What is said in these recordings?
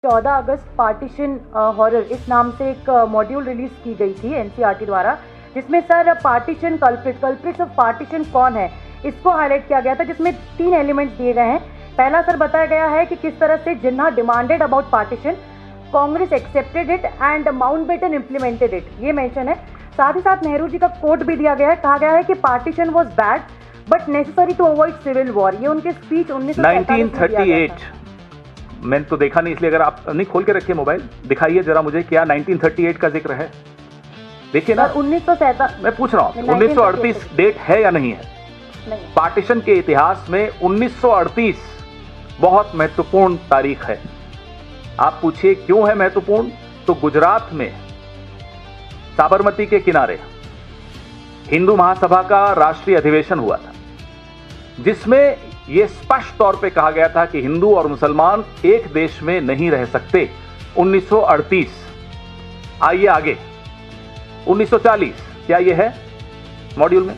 14 अगस्त partition horror इस नाम से एक मॉड्यूल रिलीज की गई थी एनसीईआरटी द्वारा, जिसमें sir partition culprits of partition कौन है इसको हाईलाइट किया गया था, जिसमें 3 एलिमेंट्स दिए गए हैं। पहला सर बताया गया है कि किस तरह से Jinnah demanded about partition, Congress accepted it and Mountbatten implemented it, ये मेंशन है। साथ ही साथ नेहरू जी का कोट भी दिया गया है, कहा गया है कि partition was bad but necessary to avoid civil war. ये उनके स्पीच 1938 मैंने तो देखा नहीं, इसलिए अगर आप नहीं खोल के रखिए मोबाइल, दिखाइए जरा मुझे क्या 1938 का जिक्र है। देखिए ना, 1937 मैं पूछ रहा हूँ 1938 डेट है या नहीं है? नहीं। पार्टीशन के इतिहास में 1938 बहुत महत्वपूर्ण तारीख है। आप पूछिए क्यों है महत्वपूर्ण? तो गुजरात में साबरमती के किनारे हिंदू महासभा का राष्ट्रीय अधिवेशन हुआ था, जिसमें यह स्पष्ट तौर पे कहा गया था कि हिंदू और मुसलमान एक देश में नहीं रह सकते। 1938। आइए आगे 1940, क्या यह है मॉड्यूल में?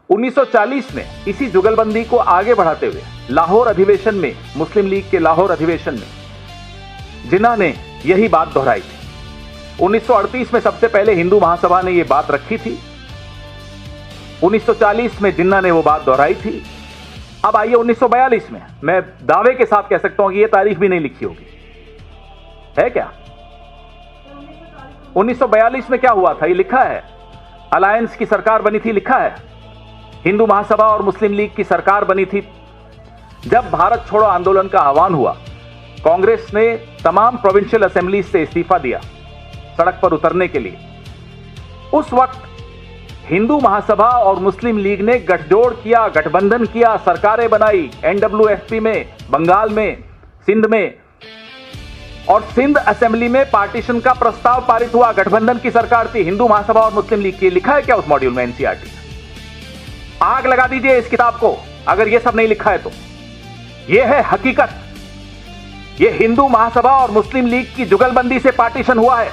1940 में इसी जुगलबंदी को आगे बढ़ाते हुए लाहौर अधिवेशन में, मुस्लिम लीग के लाहौर अधिवेशन में जिन्ना ने यही बात दोहराई थी। 1938 में सबसे पहले हिंदू महासभा ने यह बात रखी थी, 1940 में जिन्ना ने वो बात दोहराई थी। अब आइए 1942 में, मैं दावे के साथ कह सकता हूं कि यह तारीख भी नहीं लिखी होगी, है क्या? 1942 में क्या हुआ था, ये लिखा है। अलायंस की सरकार बनी थी, लिखा है। हिंदू महासभा और मुस्लिम लीग की सरकार बनी थी। जब भारत छोड़ो आंदोलन का आह्वान हुआ, कांग्रेस ने तमाम प्रोविंशियल असेंबली से इस्तीफा दिया सड़क पर उतरने के लिए। उस वक्त हिंदू महासभा और मुस्लिम लीग ने गठजोड़ किया, गठबंधन किया, सरकारें बनाई एनडब्ल्यूएफपी में, बंगाल में, सिंध में, और सिंध असेंबली में पार्टीशन का प्रस्ताव पारित हुआ। गठबंधन की सरकार थी हिंदू महासभा और मुस्लिम लीग की। लिखा है क्या उस मॉड्यूल में एनसीईआरटी? आग लगा दीजिए इस किताब को अगर यह सब नहीं लिखा है तो। यह है हकीकत, यह हिंदू महासभा और मुस्लिम लीग की जुगलबंदी से पार्टीशन हुआ है।